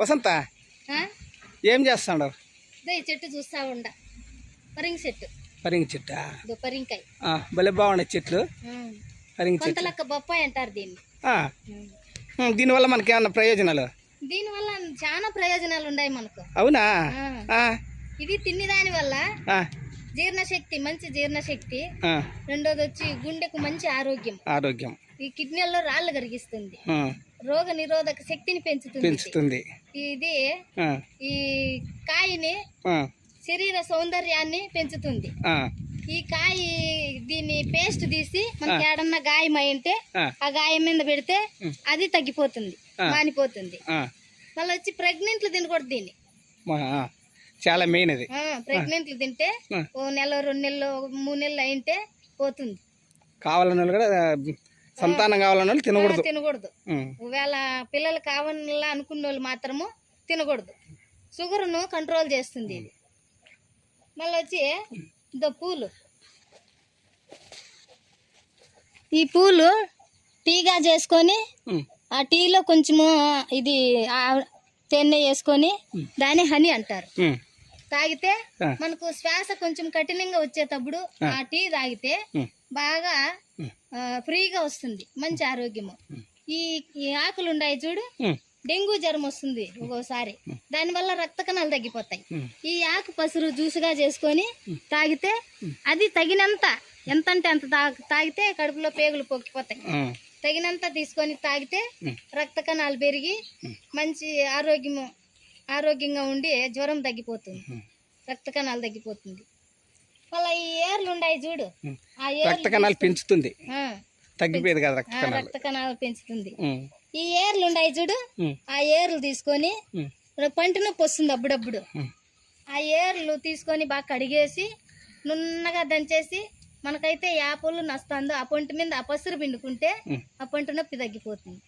వసంత ఏం చేస్తాడు? చెట్టు చూస్తా ఉండ. పరింగ్ చెట్టు. పరింగ్ చెట్టా? పరింకాయ భలే బాగున్నాయి చెట్లు. పరింగ్ చెట్టు కొంతలక్క బొప్పాయి అంటారు దీన్ని. దీనివల్ల మనకి ఏమన్నా ప్రయోజనాలు? దీనివల్ల చాలా ప్రయోజనాలు ఉన్నాయి మనకు. అవునా? ఇది తిని దాని వల్ల జీర్ణశక్తి, మంచి జీర్ణశక్తి. రెండోది వచ్చి గుండెకు మంచి ఆరోగ్యం. ఈ కిడ్నీల్లో రాళ్ళు కరిగిస్తుంది, రోగ నిరోధక శక్తిని పెంచుతుంది. ఇది ఈ కాయని శరీర సౌందర్యాన్ని పెంచుతుంది. ఈ కాయ దీన్ని పేస్ట్ తీసి మనకి ఏడన్నా గాయం అయింటే ఆ గాయం మీద పెడితే అది తగ్గిపోతుంది, మానిపోతుంది. మళ్ళీ వచ్చి ప్రెగ్నెంట్లు తినకూడదు దీన్ని. చాలా మెయిన్ అది. ప్రెగ్నెంట్లు తింటే ఓ నెల 2 నెలలు 3 నెలలు అయింటే పోతుంది. కావాలన్న వాళ్ళు కూడా, సంతానం కావాలన్న వాళ్ళు తినకూడదు. ఒకవేళ పిల్లలు కావాలా అనుకున్న వాళ్ళు మాత్రము తినకూడదు. షుగర్ను కంట్రోల్ చేస్తుంది ఇది. మళ్ళీ వచ్చి పూలు. ఈ పూలు టీగా చేసుకొని ఆ టీలో కొంచెము ఇది తేనె వేసుకొని దాన్ని హనీ అంటారు. తాగితే మనకు శ్వాస కొంచెం కఠినంగా వచ్చేటప్పుడు ఆ టీ తాగితే బాగా ఫ్రీగా వస్తుంది, మంచి ఆరోగ్యము. ఈ ఆకులు ఉన్నాయి చూడు, డెంగ్యూ జ్వరం వస్తుంది ఒక్కోసారి, దానివల్ల రక్త కణాలు తగ్గిపోతాయి. ఈ ఆకు పసురు జ్యూసుగా చేసుకొని తాగితే అది తగినంత, ఎంత అంటే అంత తాగితే కడుపులో పేగులు పొక్కిపోతాయి. తగినంత తీసుకొని తాగితే రక్త కణాలు పెరిగి మంచి ఆరోగ్యంగా ఉండి జ్వరం తగ్గిపోతుంది, రక్త కణాలు తగ్గిపోతుంది. మళ్ళీ ఈ ఏర్లు ఉన్నాయి చూడు, ఆ రక్త కణాలు పెంచుతుంది, తగ్గిపోయేది కదా రక్త కణాలు పెంచుతుంది. ఈ ఏర్లు ఉన్నాయి చూడు, ఆ ఏర్లు తీసుకొని పంటి నొప్పి వస్తుంది అప్పుడప్పుడు. ఆ ఏర్లు తీసుకొని బాగా కడిగేసి నున్నగా దంచేసి మనకైతే యాపలు నస్తుందో ఆ పొంటి మీద ఆ పసురు పిండుకుంటే ఆ పొంటి నొప్పి తగ్గిపోతుంది.